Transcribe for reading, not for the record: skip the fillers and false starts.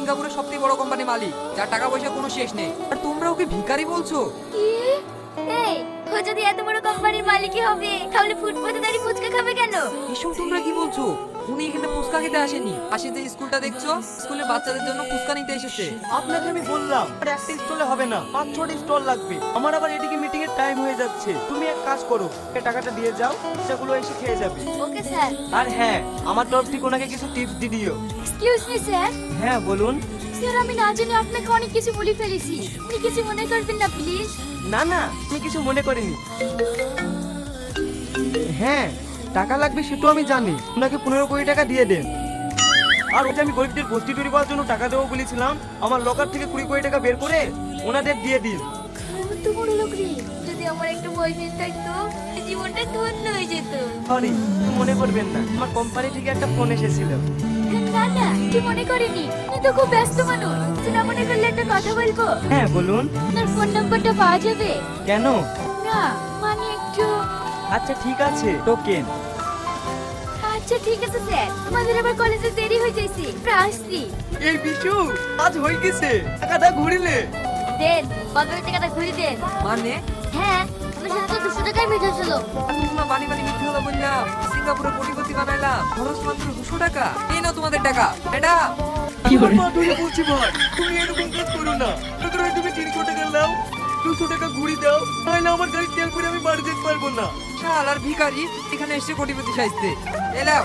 সিঙ্গাপুরের সবথেকে বড় কোম্পানি মালিক, যার টাকা পয়সা কোনো শেষ নেই। আর তোমরা ওকে ভিখারি বলছো? কি? এই, ও যদি এত বড় কোম্পানির মালিকই হবে তাহলে ফুটপাতে দাঁড়িয়ে ফুচকা খাবে কেন? এসব তোমরা কি বলছো? উনি এখানে ফুচকা খেতে আসেনি, পাশে যে স্কুলটা দেখছো, স্কুলের বাচ্চাদের জন্য ফুচকা নিতে এসেছে। আপনাকে আমি বললাম আর একটা স্টলে হবে না, 5-6টা স্টল লাগবে। আমার আবার এদিকে মিটিং এর টাইম হয়ে যাচ্ছে। তুমি এক কাজ করো, এই টাকাটা দিয়ে যাও, সেগুলো এসে খেয়ে যাবে। Okay sir. আর হ্যাঁ, আমার তরফ থেকে ওনাকে কিছু টিপস দিয়ে দিও। Excuse me sir. হ্যাঁ বলুন। স্যার আমি না জানি আপনাকে অনেক কিছু বলে ফেলেছি, আপনি কিছু মনে করবেন না প্লিজ। না না, আমি কিছু মনে করিনি। হ্যাঁ, টাকা লাগবে সেটা আমি জানি। ওনাকে 15 কোটি টাকা দিয়ে দেন। আর ওটা আমি গরিবদের বস্তি তৈরি করার জন্য টাকা দেবো বলেছিলাম, আমার লকার থেকে 20 কোটি টাকা বের করে ওনাদের দিয়ে দিন। কত বড় লোক রে! যদি আমার একটা বয়ফ্রেন্ড থাকতো জীবনটা ধন্য হয়ে যেত। সরি, মনে করবেন না, আমার কোম্পানি থেকে একটা ফোন এসেছিল। না না, কি মনে করিনি, আমি তো খুব ব্যস্ত মানুষ। না মনে করলে একটা কথা বলবো? হ্যাঁ বলুন। আপনার ফোন নাম্বারটা পাওয়া যাবে? কেন? না মানে একটু। আচ্ছা ঠিক আছে, টোকেন। আচ্ছা ঠিক আছে স্যার, আমাদের আবার কলেজে দেরি হয়ে যাইছে, আমরা আসছি। এই বিশু, আজ হয়ে গেছে, টাকাটা ঘুরিলে। দেন, বাবার টাকাটা ঘুরে দেন। মানে হ্যাঁ, আমার সাথে তো 200 টাকাই মিটার ছিল। আমি তোমার বাড়ি বাড়ি মিথ্যে কথা বললাম, সিঙ্গাপুরে কোটিপতি বানাইলাম, খরচ মাত্র 200 টাকা। এই নাও তোমাদের টাকা। ম্যাডাম, বলছি ভাই, তুমি এরকম কাজ করো না। তুমি 300 টাকা নাও, 200 টাকা ঘুরি দাও, তাহলে আমার গাড়ি তেল করে আমি বাড়ি যেতে পারবো না। শাল আর ভিখারি এখানে এসে কোটিপতি সাজতে এলাও।